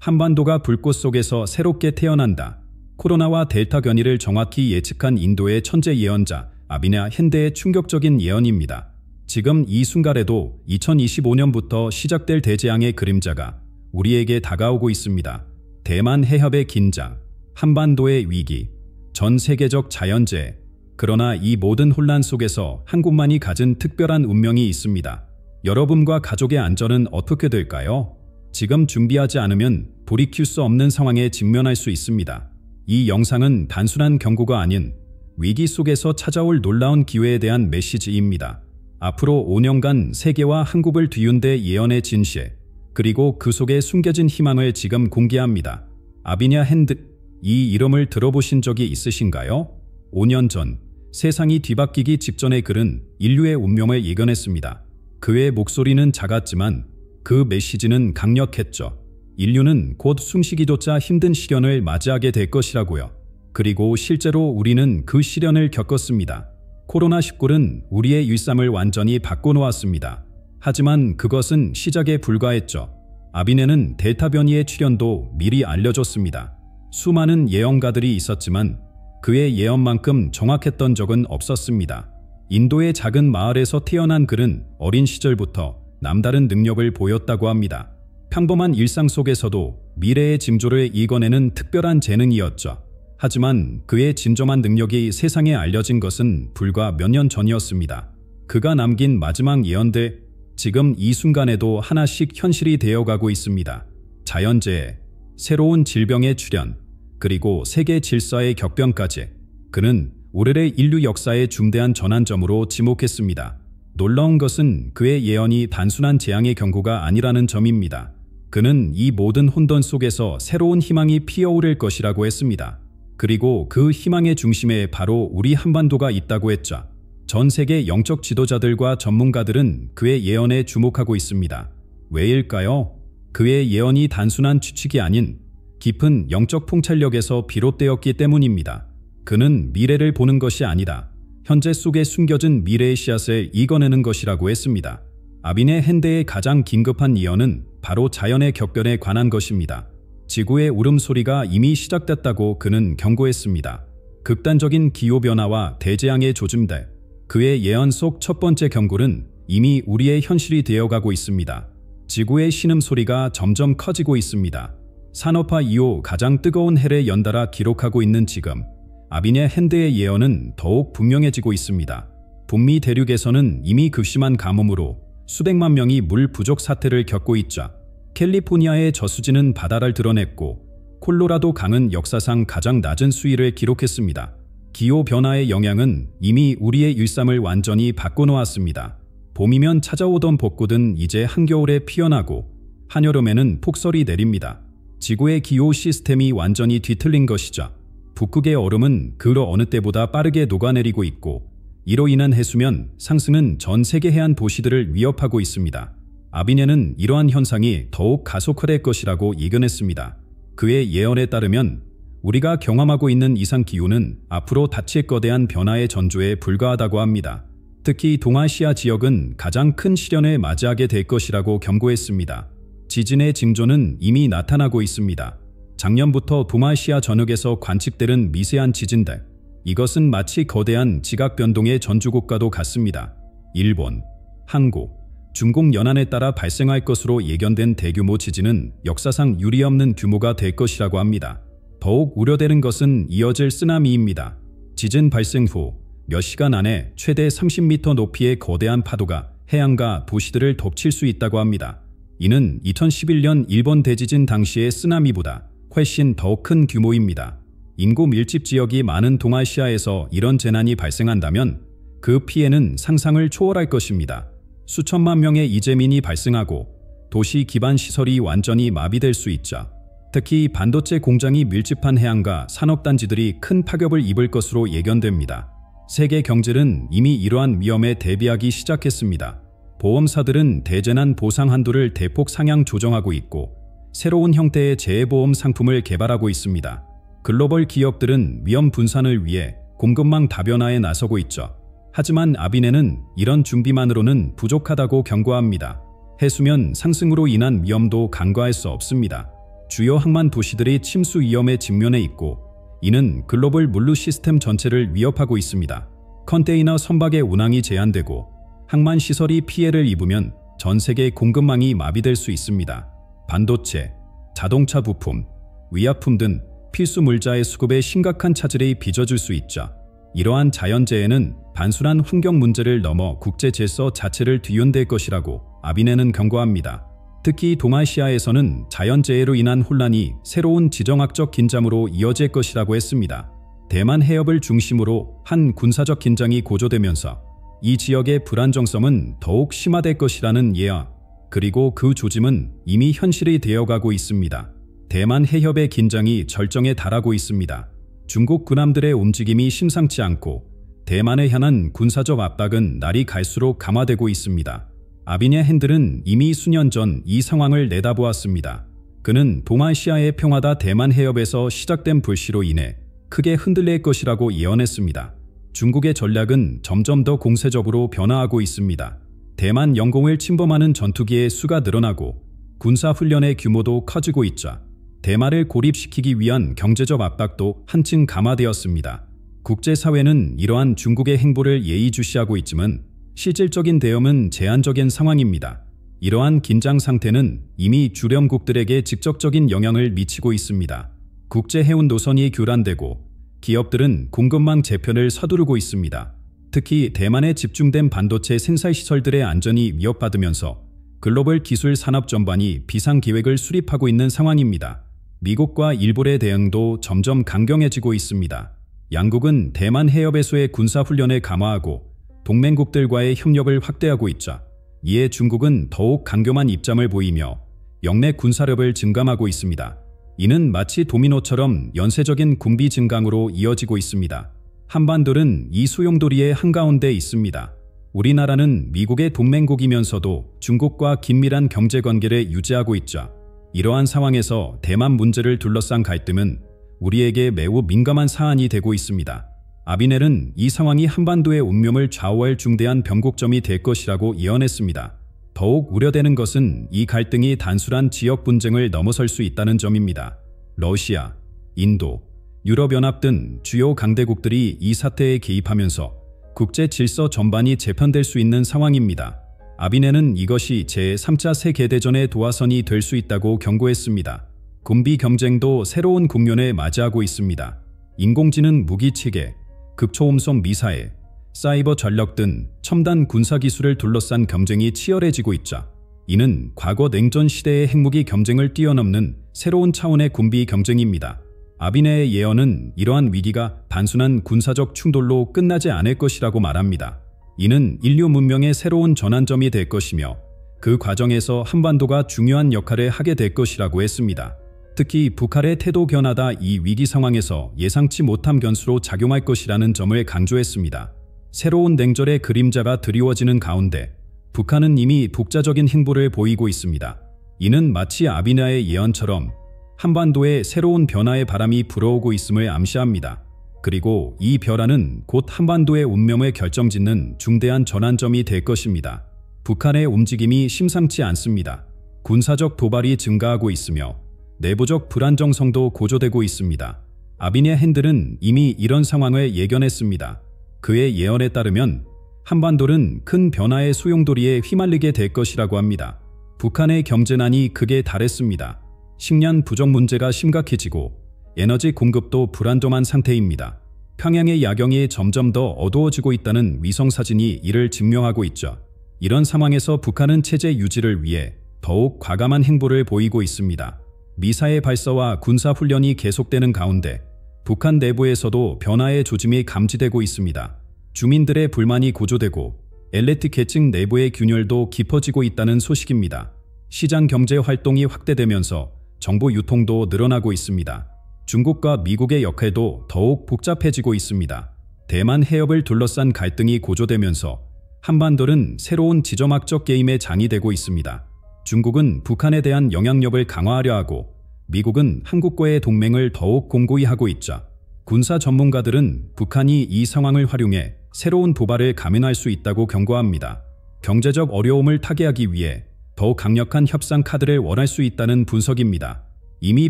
한반도가 불꽃 속에서 새롭게 태어난다. 코로나와 델타 변이를 정확히 예측한 인도의 천재 예언자 아비냐 핸드의 충격적인 예언입니다. 지금 이 순간에도 2025년부터 시작될 대재앙의 그림자가 우리에게 다가오고 있습니다. 대만 해협의 긴장, 한반도의 위기, 전 세계적 자연재해. 그러나 이 모든 혼란 속에서 한국만이 가진 특별한 운명이 있습니다. 여러분과 가족의 안전은 어떻게 될까요? 지금 준비하지 않으면 돌이킬 수 없는 상황에 직면할 수 있습니다. 이 영상은 단순한 경고가 아닌 위기 속에서 찾아올 놀라운 기회에 대한 메시지입니다. 앞으로 5년간 세계와 한국을 뒤흔들 예언의 진실, 그리고 그 속에 숨겨진 희망을 지금 공개합니다. 아비냐 핸드, 이 이름을 들어보신 적이 있으신가요? 5년 전 세상이 뒤바뀌기 직전의 그는 인류의 운명을 예견했습니다. 그의 목소리는 작았지만 그 메시지는 강력했죠. 인류는 곧 숨쉬기조차 힘든 시련을 맞이하게 될 것이라고요. 그리고 실제로 우리는 그 시련을 겪었습니다. 코로나19는 우리의 일상을 완전히 바꿔놓았습니다. 하지만 그것은 시작에 불과했죠. 아비네는 델타 변이의 출현도 미리 알려줬습니다. 수많은 예언가들이 있었지만 그의 예언만큼 정확했던 적은 없었습니다. 인도의 작은 마을에서 태어난 그는 어린 시절부터 남다른 능력을 보였다고 합니다. 평범한 일상 속에서도 미래의 징조를 읽어내는 특별한 재능이었죠. 하지만 그의 진정한 능력이 세상에 알려진 것은 불과 몇 년 전이었습니다. 그가 남긴 마지막 예언들, 지금 이 순간에도 하나씩 현실이 되어가고 있습니다. 자연재해, 새로운 질병의 출현, 그리고 세계 질서의 격변까지 그는 올해의 인류 역사의 중대한 전환점으로 지목했습니다. 놀라운 것은 그의 예언이 단순한 재앙의 경고가 아니라는 점입니다. 그는 이 모든 혼돈 속에서 새로운 희망이 피어오를 것이라고 했습니다. 그리고 그 희망의 중심에 바로 우리 한반도가 있다고 했죠. 전 세계 영적 지도자들과 전문가들은 그의 예언에 주목하고 있습니다. 왜일까요? 그의 예언이 단순한 추측이 아닌 깊은 영적 통찰력에서 비롯되었기 때문입니다. 그는 미래를 보는 것이 아니라 현재 속에 숨겨진 미래의 씨앗을 읽어내는 것이라고 했습니다. 아비네 핸드의 가장 긴급한 예언은 바로 자연의 격변에 관한 것입니다. 지구의 울음소리가 이미 시작됐다고 그는 경고했습니다. 극단적인 기후변화와 대재앙의 조짐들, 그의 예언 속 첫 번째 경고는 이미 우리의 현실이 되어가고 있습니다. 지구의 신음소리가 점점 커지고 있습니다. 산업화 이후 가장 뜨거운 해를 연달아 기록하고 있는 지금, 아비네 핸드의 예언은 더욱 분명해지고 있습니다. 북미 대륙에서는 이미 극심한 가뭄으로 수백만 명이 물 부족 사태를 겪고 있죠. 캘리포니아의 저수지는 바다를 드러냈고 콜로라도 강은 역사상 가장 낮은 수위를 기록했습니다. 기후변화의 영향은 이미 우리의 일상을 완전히 바꿔놓았습니다. 봄이면 찾아오던 벚꽃은 이제 한겨울에 피어나고 한여름에는 폭설이 내립니다. 지구의 기후 시스템이 완전히 뒤틀린 것이죠. 북극의 얼음은 그 어느 때보다 빠르게 녹아내리고 있고 이로 인한 해수면 상승은 전 세계 해안 도시들을 위협하고 있습니다. 아비네는 이러한 현상이 더욱 가속화될 것이라고 예견했습니다. 그의 예언에 따르면 우리가 경험하고 있는 이상기후는 앞으로 닥칠 거대한 변화의 전조에 불과하다고 합니다. 특히 동아시아 지역은 가장 큰 시련을 맞이하게 될 것이라고 경고했습니다. 지진의 징조는 이미 나타나고 있습니다. 작년부터 동아시아 전역에서 관측되는 미세한 지진들, 이것은 마치 거대한 지각 변동의 전주국과도 같습니다. 일본, 한국, 중국 연안에 따라 발생할 것으로 예견된 대규모 지진은 역사상 유례없는 규모가 될 것이라고 합니다. 더욱 우려되는 것은 이어질 쓰나미입니다. 지진 발생 후 몇 시간 안에 최대 30m 높이의 거대한 파도가 해안과 도시들을 덮칠 수 있다고 합니다. 이는 2011년 일본 대지진 당시의 쓰나미보다 훨씬 더 큰 규모입니다. 인구 밀집 지역이 많은 동아시아에서 이런 재난이 발생한다면 그 피해는 상상을 초월할 것입니다. 수천만 명의 이재민이 발생하고 도시 기반 시설이 완전히 마비될 수 있죠. 특히 반도체 공장이 밀집한 해안과 산업단지들이 큰 파격을 입을 것으로 예견됩니다. 세계 경제는 이미 이러한 위험에 대비하기 시작했습니다. 보험사들은 대재난 보상 한도를 대폭 상향 조정하고 있고 새로운 형태의 재해보험 상품을 개발하고 있습니다. 글로벌 기업들은 위험 분산을 위해 공급망 다변화에 나서고 있죠. 하지만 아비네는 이런 준비만으로는 부족하다고 경고합니다. 해수면 상승으로 인한 위험도 간과할 수 없습니다. 주요 항만 도시들이 침수 위험에 직면해 있고 이는 글로벌 물류 시스템 전체를 위협하고 있습니다. 컨테이너 선박의 운항이 제한되고 항만 시설이 피해를 입으면 전 세계 공급망이 마비될 수 있습니다. 반도체, 자동차 부품, 의약품 등 필수 물자의 수급에 심각한 차질이 빚어질 수 있죠. 이러한 자연재해는 단순한 환경 문제를 넘어 국제 질서 자체를 뒤흔들 것이라고 아비네는 경고합니다. 특히 동아시아에서는 자연재해로 인한 혼란이 새로운 지정학적 긴장으로 이어질 것이라고 했습니다. 대만 해협을 중심으로 한 군사적 긴장이 고조되면서 이 지역의 불안정성은 더욱 심화될 것이라는 예언, 그리고 그 조짐은 이미 현실이 되어가고 있습니다. 대만 해협의 긴장이 절정에 달하고 있습니다. 중국 군함들의 움직임이 심상치 않고 대만에 향한 군사적 압박은 날이 갈수록 강화되고 있습니다. 아비네 핸들은 이미 수년 전 이 상황을 내다보았습니다. 그는 동아시아의 평화다 대만 해협에서 시작된 불씨로 인해 크게 흔들릴 것이라고 예언했습니다. 중국의 전략은 점점 더 공세적으로 변화하고 있습니다. 대만 영공을 침범하는 전투기의 수가 늘어나고 군사훈련의 규모도 커지고 있죠. 대만을 고립시키기 위한 경제적 압박도 한층 강화되었습니다. 국제사회는 이러한 중국의 행보를 예의주시하고 있지만 실질적인 대응은 제한적인 상황입니다. 이러한 긴장 상태는 이미 주변국들에게 직접적인 영향을 미치고 있습니다. 국제 해운 노선이 교란되고 기업들은 공급망 재편을 서두르고 있습니다. 특히 대만에 집중된 반도체 생산시설들의 안전이 위협받으면서 글로벌 기술 산업 전반이 비상기획을 수립하고 있는 상황입니다. 미국과 일본의 대응도 점점 강경해지고 있습니다. 양국은 대만 해협에서의 군사훈련을 강화하고 동맹국들과의 협력을 확대하고 있죠. 이에 중국은 더욱 강경한 입장을 보이며 영내 군사력을 증강하고 있습니다. 이는 마치 도미노처럼 연쇄적인 군비 증강으로 이어지고 있습니다. 한반도는 이 소용돌이의 한가운데 있습니다. 우리나라는 미국의 동맹국이면서도 중국과 긴밀한 경제관계를 유지하고 있죠. 이러한 상황에서 대만 문제를 둘러싼 갈등은 우리에게 매우 민감한 사안이 되고 있습니다. 아비넬은 이 상황이 한반도의 운명을 좌우할 중대한 변곡점이 될 것이라고 예언했습니다. 더욱 우려되는 것은 이 갈등이 단순한 지역 분쟁을 넘어설 수 있다는 점입니다. 러시아, 인도, 유럽연합 등 주요 강대국들이 이 사태에 개입하면서 국제 질서 전반이 재편될 수 있는 상황입니다. 아비네는 이것이 제3차 세계대전의 도화선이 될 수 있다고 경고했습니다. 군비 경쟁도 새로운 국면에 맞이하고 있습니다. 인공지능 무기체계, 극초음속 미사일, 사이버 전력 등 첨단 군사기술을 둘러싼 경쟁이 치열해지고 있죠. 이는 과거 냉전 시대의 핵무기 경쟁을 뛰어넘는 새로운 차원의 군비 경쟁입니다. 아비네의 예언은 이러한 위기가 단순한 군사적 충돌로 끝나지 않을 것이라고 말합니다. 이는 인류 문명의 새로운 전환점이 될 것이며 그 과정에서 한반도가 중요한 역할을 하게 될 것이라고 했습니다. 특히 북한의 태도 변화가 이 위기 상황에서 예상치 못한 변수로 작용할 것이라는 점을 강조했습니다. 새로운 냉전의 그림자가 드리워지는 가운데 북한은 이미 독자적인 행보를 보이고 있습니다. 이는 마치 아비네의 예언처럼 한반도에 새로운 변화의 바람이 불어오고 있음을 암시합니다. 그리고 이 변화는 곧 한반도의 운명을 결정짓는 중대한 전환점이 될 것입니다. 북한의 움직임이 심상치 않습니다. 군사적 도발이 증가하고 있으며 내부적 불안정성도 고조되고 있습니다. 아비네 핸들은 이미 이런 상황을 예견했습니다. 그의 예언에 따르면 한반도는 큰 변화의 소용돌이에 휘말리게 될 것이라고 합니다. 북한의 경제난이 극에 달했습니다. 식량 부족 문제가 심각해지고 에너지 공급도 불안정한 상태입니다. 평양의 야경이 점점 더 어두워지고 있다는 위성사진이 이를 증명하고 있죠. 이런 상황에서 북한은 체제 유지를 위해 더욱 과감한 행보를 보이고 있습니다. 미사일 발사와 군사훈련이 계속되는 가운데 북한 내부에서도 변화의 조짐이 감지되고 있습니다. 주민들의 불만이 고조되고 엘리트 계층 내부의 균열도 깊어지고 있다는 소식입니다. 시장 경제 활동이 확대되면서 정보 유통도 늘어나고 있습니다. 중국과 미국의 역할도 더욱 복잡해지고 있습니다. 대만 해협을 둘러싼 갈등이 고조되면서 한반도는 새로운 지정학적 게임의 장이 되고 있습니다. 중국은 북한에 대한 영향력을 강화하려 하고 미국은 한국과의 동맹을 더욱 공고히 하고 있죠. 군사 전문가들은 북한이 이 상황을 활용해 새로운 도발을 감행할 수 있다고 경고합니다. 경제적 어려움을 타개하기 위해 더욱 강력한 협상 카드를 원할 수 있다는 분석입니다. 이미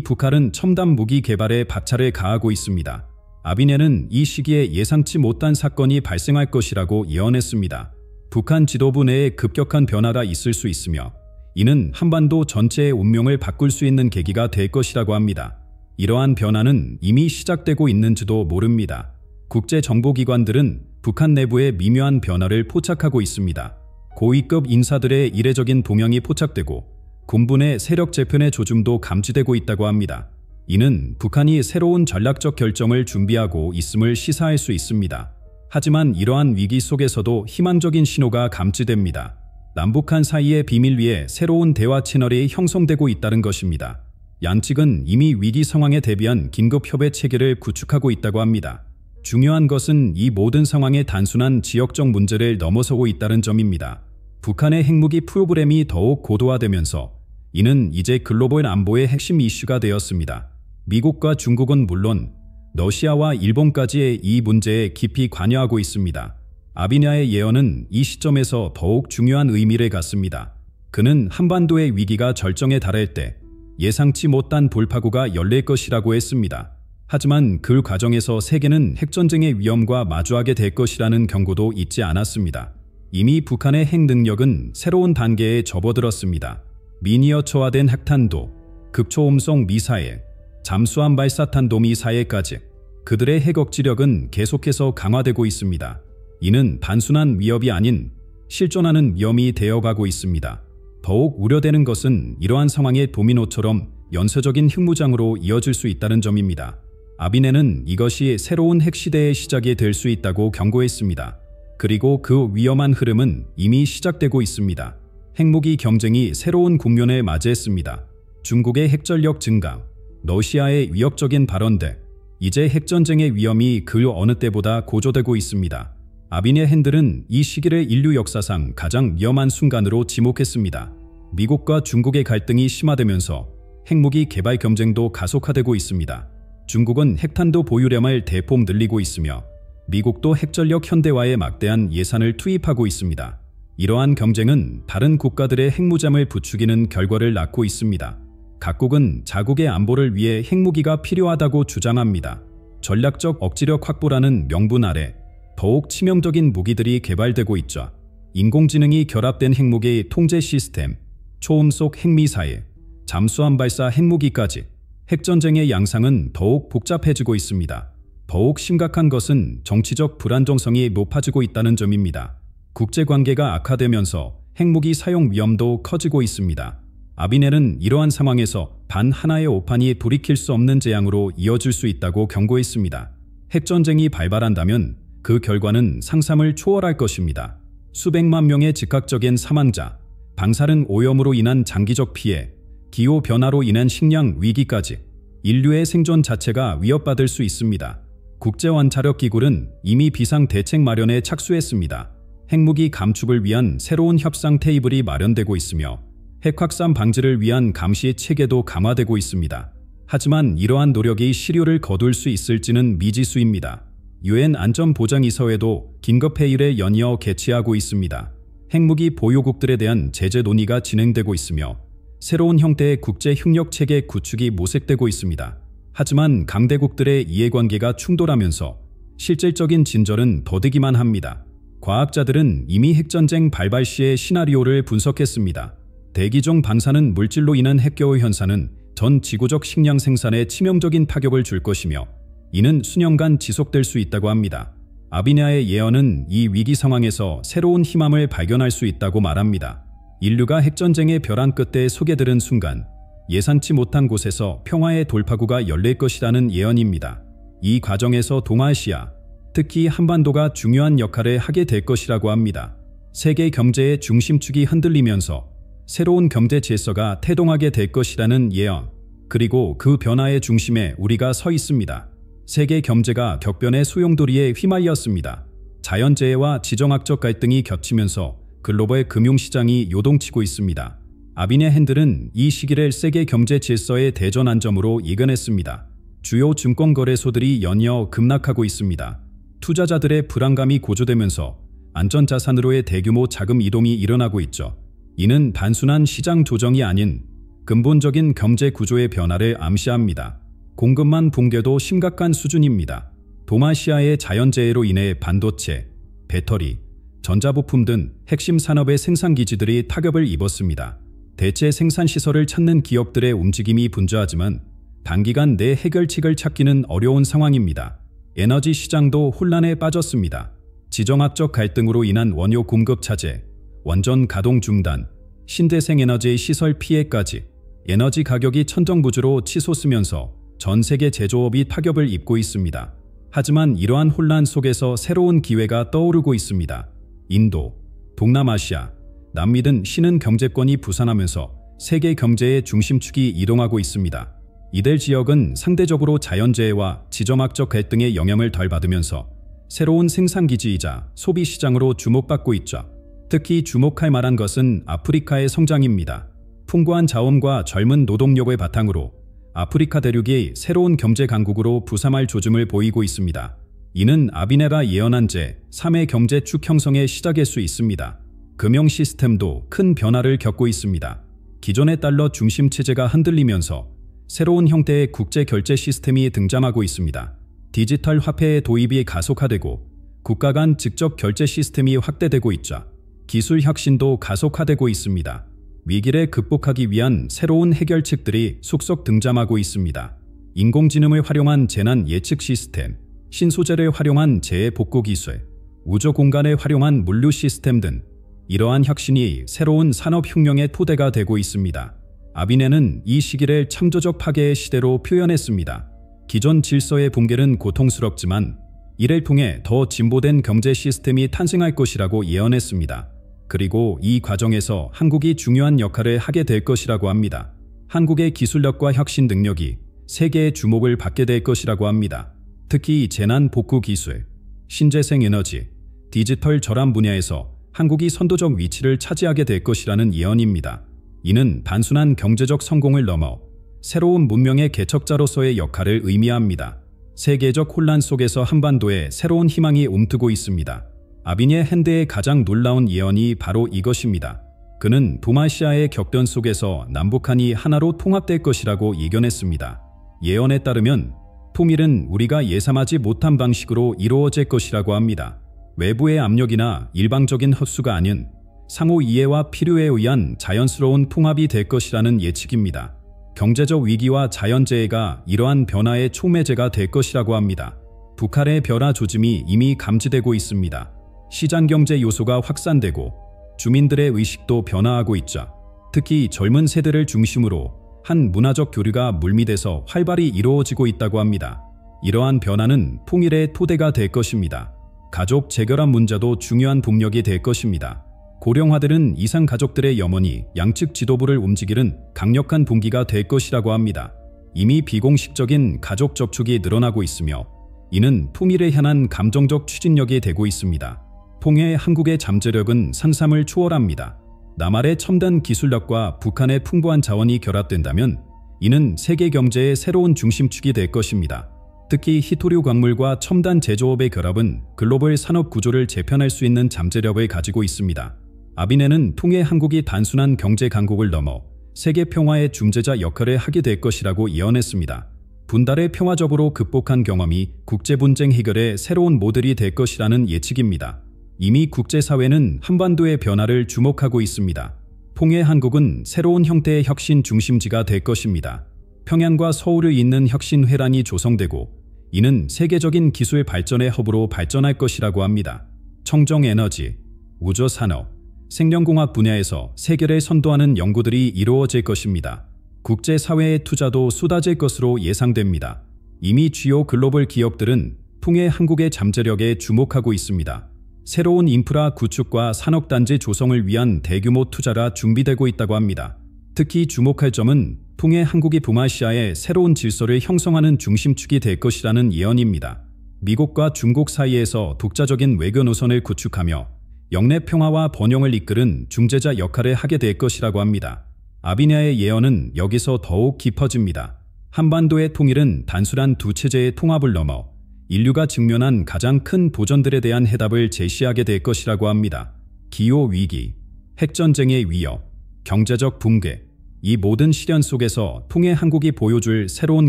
북한은 첨단 무기 개발에 박차를 가하고 있습니다. 아비네는 이 시기에 예상치 못한 사건이 발생할 것이라고 예언했습니다. 북한 지도부 내에 급격한 변화가 있을 수 있으며 이는 한반도 전체의 운명을 바꿀 수 있는 계기가 될 것이라고 합니다. 이러한 변화는 이미 시작되고 있는지도 모릅니다. 국제정보기관들은 북한 내부의 미묘한 변화를 포착하고 있습니다. 고위급 인사들의 이례적인 동향이 포착되고 군부 내 세력 재편의 조짐도 감지되고 있다고 합니다. 이는 북한이 새로운 전략적 결정을 준비하고 있음을 시사할 수 있습니다. 하지만 이러한 위기 속에서도 희망적인 신호가 감지됩니다. 남북한 사이의 비밀리에 새로운 대화 채널이 형성되고 있다는 것입니다. 양측은 이미 위기 상황에 대비한 긴급 협의 체계를 구축하고 있다고 합니다. 중요한 것은 이 모든 상황의 단순한 지역적 문제를 넘어서고 있다는 점입니다. 북한의 핵무기 프로그램이 더욱 고도화되면서 이는 이제 글로벌 안보의 핵심 이슈가 되었습니다. 미국과 중국은 물론 러시아와 일본까지의 이 문제에 깊이 관여하고 있습니다. 아비냐의 예언은 이 시점에서 더욱 중요한 의미를 갖습니다. 그는 한반도의 위기가 절정에 달할 때 예상치 못한 돌파구가 열릴 것이라고 했습니다. 하지만 그 과정에서 세계는 핵전쟁의 위험과 마주하게 될 것이라는 경고도 잊지 않았습니다. 이미 북한의 핵 능력은 새로운 단계에 접어들었습니다. 미니어처화된 핵탄도, 극초음속 미사일, 잠수함 발사탄도 미사일까지 그들의 핵 억지력은 계속해서 강화되고 있습니다. 이는 단순한 위협이 아닌 실존하는 위험이 되어가고 있습니다. 더욱 우려되는 것은 이러한 상황의 도미노처럼 연쇄적인 핵무장으로 이어질 수 있다는 점입니다. 아비네는 이것이 새로운 핵시대의 시작이 될 수 있다고 경고했습니다. 그리고 그 위험한 흐름은 이미 시작되고 있습니다. 핵무기 경쟁이 새로운 국면을 맞이했습니다. 중국의 핵전력 증가, 러시아의 위협적인 발언들, 이제 핵전쟁의 위험이 그 어느 때보다 고조되고 있습니다. 아비네 핸들은 이 시기를 인류 역사상 가장 위험한 순간으로 지목했습니다. 미국과 중국의 갈등이 심화되면서 핵무기 개발 경쟁도 가속화되고 있습니다. 중국은 핵탄도 보유량을 대폭 늘리고 있으며 미국도 핵전력 현대화에 막대한 예산을 투입하고 있습니다. 이러한 경쟁은 다른 국가들의 핵무장을 부추기는 결과를 낳고 있습니다. 각국은 자국의 안보를 위해 핵무기가 필요하다고 주장합니다. 전략적 억지력 확보라는 명분 아래 더욱 치명적인 무기들이 개발되고 있죠. 인공지능이 결합된 핵무기 통제 시스템, 초음속 핵미사일, 잠수함 발사 핵무기까지 핵전쟁의 양상은 더욱 복잡해지고 있습니다. 더욱 심각한 것은 정치적 불안정성이 높아지고 있다는 점입니다. 국제관계가 악화되면서 핵무기 사용 위험도 커지고 있습니다. 아비넬은 이러한 상황에서 단 하나의 오판이 돌이킬 수 없는 재앙으로 이어질 수 있다고 경고했습니다. 핵전쟁이 발발한다면 그 결과는 상상을 초월할 것입니다. 수백만 명의 즉각적인 사망자, 방사능 오염으로 인한 장기적 피해, 기후변화로 인한 식량 위기까지 인류의 생존 자체가 위협받을 수 있습니다. 국제원자력기구는 이미 비상대책 마련에 착수했습니다. 핵무기 감축을 위한 새로운 협상 테이블이 마련되고 있으며 핵확산 방지를 위한 감시 체계도 강화되고 있습니다. 하지만 이러한 노력이 실효를 거둘 수 있을지는 미지수입니다. 유엔 안전보장이사회도 긴급회의를 연이어 개최하고 있습니다. 핵무기 보유국들에 대한 제재 논의가 진행되고 있으며 새로운 형태의 국제협력체계 구축이 모색되고 있습니다. 하지만 강대국들의 이해관계가 충돌하면서 실질적인 진전은 더디기만 합니다. 과학자들은 이미 핵전쟁 발발 시의 시나리오를 분석했습니다. 대기 중 방사능 물질로 인한 핵겨울 현상은 전 지구적 식량 생산에 치명적인 타격을 줄 것이며 이는 수년간 지속될 수 있다고 합니다. 아비냐의 예언은 이 위기 상황에서 새로운 희망을 발견할 수 있다고 말합니다. 인류가 핵전쟁의 벼랑 끝에 소개 들은 순간 예상치 못한 곳에서 평화의 돌파구가 열릴 것이라는 예언입니다. 이 과정에서 동아시아, 특히 한반도가 중요한 역할을 하게 될 것이라고 합니다. 세계 경제의 중심축이 흔들리면서 새로운 경제 질서가 태동하게 될 것이라는 예언, 그리고 그 변화의 중심에 우리가 서 있습니다. 세계 경제가 격변의 소용돌이에 휘말렸습니다. 자연재해와 지정학적 갈등이 겹치면서 글로벌 금융시장이 요동치고 있습니다. 아비네 핸들은 이 시기를 세계 경제 질서의 대전환점으로 예견했습니다. 주요 증권거래소들이 연이어 급락하고 있습니다. 투자자들의 불안감이 고조되면서 안전자산으로의 대규모 자금 이동이 일어나고 있죠. 이는 단순한 시장 조정이 아닌 근본적인 경제 구조의 변화를 암시합니다. 공급망 붕괴도 심각한 수준입니다. 도마시아의 자연재해로 인해 반도체, 배터리, 전자부품 등 핵심 산업의 생산기지들이 타격을 입었습니다. 대체 생산시설을 찾는 기업들의 움직임이 분주하지만 단기간 내 해결책을 찾기는 어려운 상황입니다. 에너지 시장도 혼란에 빠졌습니다. 지정학적 갈등으로 인한 원료 공급 차질, 원전 가동 중단, 신재생 에너지의 시설 피해까지 에너지 가격이 천정부지로 치솟으면서 전 세계 제조업이 타격을 입고 있습니다. 하지만 이러한 혼란 속에서 새로운 기회가 떠오르고 있습니다. 인도, 동남아시아, 남미 등 신흥 경제권이 부상하면서 세계 경제의 중심축이 이동하고 있습니다. 이들 지역은 상대적으로 자연재해와 지정학적 갈등의 영향을 덜 받으면서 새로운 생산기지이자 소비시장으로 주목받고 있죠. 특히 주목할 만한 것은 아프리카의 성장입니다. 풍부한 자원과 젊은 노동력을 바탕으로 아프리카 대륙이 새로운 경제 강국으로 부상할 조짐을 보이고 있습니다. 이는 아비네가 예언한 제3의 경제축 형성의 시작일 수 있습니다. 금융 시스템도 큰 변화를 겪고 있습니다. 기존의 달러 중심 체제가 흔들리면서 새로운 형태의 국제 결제 시스템이 등장하고 있습니다. 디지털 화폐의 도입이 가속화되고 국가 간 직접 결제 시스템이 확대되고 있죠. 기술 혁신도 가속화되고 있습니다. 위기를 극복하기 위한 새로운 해결책들이 속속 등장하고 있습니다. 인공지능을 활용한 재난 예측 시스템, 신소재를 활용한 재해 복구 기술, 우주 공간을 활용한 물류 시스템 등 이러한 혁신이 새로운 산업혁명의 토대가 되고 있습니다. 아비네는 이 시기를 창조적 파괴의 시대로 표현했습니다. 기존 질서의 붕괴는 고통스럽지만 이를 통해 더 진보된 경제 시스템이 탄생할 것이라고 예언했습니다. 그리고 이 과정에서 한국이 중요한 역할을 하게 될 것이라고 합니다. 한국의 기술력과 혁신 능력이 세계의 주목을 받게 될 것이라고 합니다. 특히 재난 복구 기술, 신재생 에너지, 디지털 절감 분야에서 한국이 선도적 위치를 차지하게 될 것이라는 예언입니다. 이는 단순한 경제적 성공을 넘어 새로운 문명의 개척자로서의 역할을 의미합니다. 세계적 혼란 속에서 한반도에 새로운 희망이 움트고 있습니다. 아비네 핸드의 가장 놀라운 예언이 바로 이것입니다. 그는 도마시아의 격변 속에서 남북한이 하나로 통합될 것이라고 예견했습니다. 예언에 따르면 통일은 우리가 예상하지 못한 방식으로 이루어질 것이라고 합니다. 외부의 압력이나 일방적인 헛수가 아닌 상호 이해와 필요에 의한 자연스러운 통합이 될 것이라는 예측입니다. 경제적 위기와 자연재해가 이러한 변화의 촉매제가 될 것이라고 합니다. 북한의 변화 조짐이 이미 감지되고 있습니다. 시장경제 요소가 확산되고 주민들의 의식도 변화하고 있죠. 특히 젊은 세대를 중심으로 한 문화적 교류가 물밑에서 활발히 이루어지고 있다고 합니다. 이러한 변화는 통일의 토대가 될 것입니다. 가족 재결합 문제도 중요한 동력이 될 것입니다. 고령화들은 이상 가족들의 염원이 양측 지도부를 움직이는 강력한 동기가 될 것이라고 합니다. 이미 비공식적인 가족 접촉이 늘어나고 있으며 이는 통일에 향한 감정적 추진력이 되고 있습니다. 통해 한국의 잠재력은 상상을 초월합니다. 남한의 첨단 기술력과 북한의 풍부한 자원이 결합된다면 이는 세계 경제의 새로운 중심축이 될 것입니다. 특히 희토류 광물과 첨단 제조업의 결합은 글로벌 산업 구조를 재편할 수 있는 잠재력을 가지고 있습니다. 아비네는 통해 한국이 단순한 경제 강국을 넘어 세계 평화의 중재자 역할을 하게 될 것이라고 예언했습니다. 분달을 평화적으로 극복한 경험이 국제분쟁 해결의 새로운 모델이 될 것이라는 예측입니다. 이미 국제사회는 한반도의 변화를 주목하고 있습니다. 통해 한국은 새로운 형태의 혁신 중심지가 될 것입니다. 평양과 서울을 잇는 혁신 회란이 조성되고 이는 세계적인 기술 발전의 허브로 발전할 것이라고 합니다. 청정에너지, 우주산업, 생명공학 분야에서 세계를 선도하는 연구들이 이루어질 것입니다. 국제사회의 투자도 쏟아질 것으로 예상됩니다. 이미 주요 글로벌 기업들은 통해 한국의 잠재력에 주목하고 있습니다. 새로운 인프라 구축과 산업단지 조성을 위한 대규모 투자가 준비되고 있다고 합니다. 특히 주목할 점은 통해 한국이 동아시아의 새로운 질서를 형성하는 중심축이 될 것이라는 예언입니다. 미국과 중국 사이에서 독자적인 외교 노선을 구축하며 영내 평화와 번영을 이끄는 중재자 역할을 하게 될 것이라고 합니다. 아비네의 예언은 여기서 더욱 깊어집니다. 한반도의 통일은 단순한 두 체제의 통합을 넘어 인류가 직면한 가장 큰 도전들에 대한 해답을 제시하게 될 것이라고 합니다. 기후위기, 핵전쟁의 위협, 경제적 붕괴, 이 모든 시련 속에서 통해 한국이 보여줄 새로운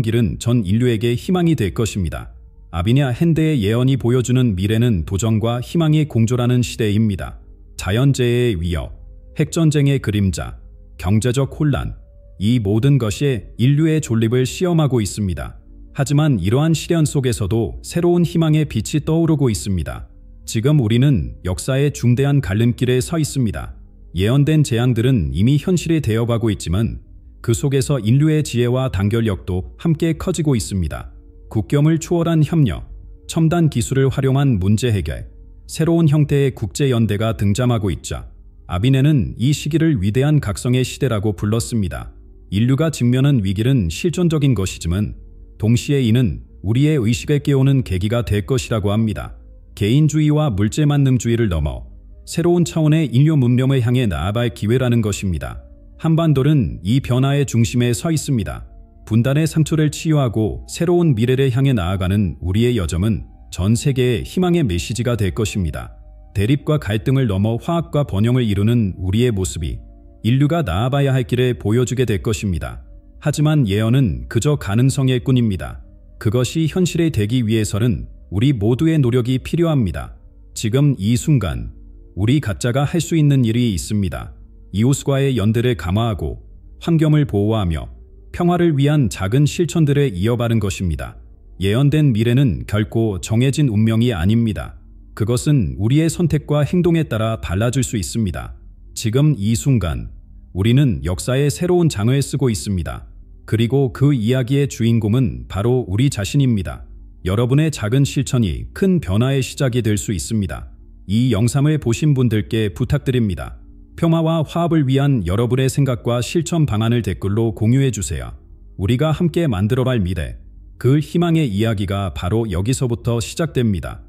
길은 전 인류에게 희망이 될 것입니다. 아비냐 핸드의 예언이 보여주는 미래는 도전과 희망이 공존하는 시대입니다. 자연재해의 위협, 핵전쟁의 그림자, 경제적 혼란, 이 모든 것이 인류의 존립을 시험하고 있습니다. 하지만 이러한 시련 속에서도 새로운 희망의 빛이 떠오르고 있습니다. 지금 우리는 역사의 중대한 갈림길에 서 있습니다. 예언된 재앙들은 이미 현실이 되어가고 있지만 그 속에서 인류의 지혜와 단결력도 함께 커지고 있습니다. 국경을 초월한 협력, 첨단 기술을 활용한 문제 해결, 새로운 형태의 국제연대가 등장하고 있죠. 아비네는 이 시기를 위대한 각성의 시대라고 불렀습니다. 인류가 직면한 위기는 실존적인 것이지만 동시에 이는 우리의 의식을 깨우는 계기가 될 것이라고 합니다. 개인주의와 물질만능주의를 넘어 새로운 차원의 인류 문명을 향해 나아갈 기회라는 것입니다. 한반도는 이 변화의 중심에 서 있습니다. 분단의 상처를 치유하고 새로운 미래를 향해 나아가는 우리의 여정은 전 세계의 희망의 메시지가 될 것입니다. 대립과 갈등을 넘어 화합과 번영을 이루는 우리의 모습이 인류가 나아가야 할 길을 보여주게 될 것입니다. 하지만 예언은 그저 가능성일 뿐입니다. 그것이 현실이 되기 위해서는 우리 모두의 노력이 필요합니다. 지금 이 순간 우리 각자가 할 수 있는 일이 있습니다. 이웃과의 연대를 강화하고 환경을 보호하며 평화를 위한 작은 실천들을 이어가는 것입니다. 예언된 미래는 결코 정해진 운명이 아닙니다. 그것은 우리의 선택과 행동에 따라 달라질 수 있습니다. 지금 이 순간 우리는 역사의 새로운 장을 쓰고 있습니다. 그리고 그 이야기의 주인공은 바로 우리 자신입니다. 여러분의 작은 실천이 큰 변화의 시작이 될 수 있습니다. 이 영상을 보신 분들께 부탁드립니다. 평화와 화합을 위한 여러분의 생각과 실천 방안을 댓글로 공유해 주세요. 우리가 함께 만들어갈 미래, 그 희망의 이야기가 바로 여기서부터 시작됩니다.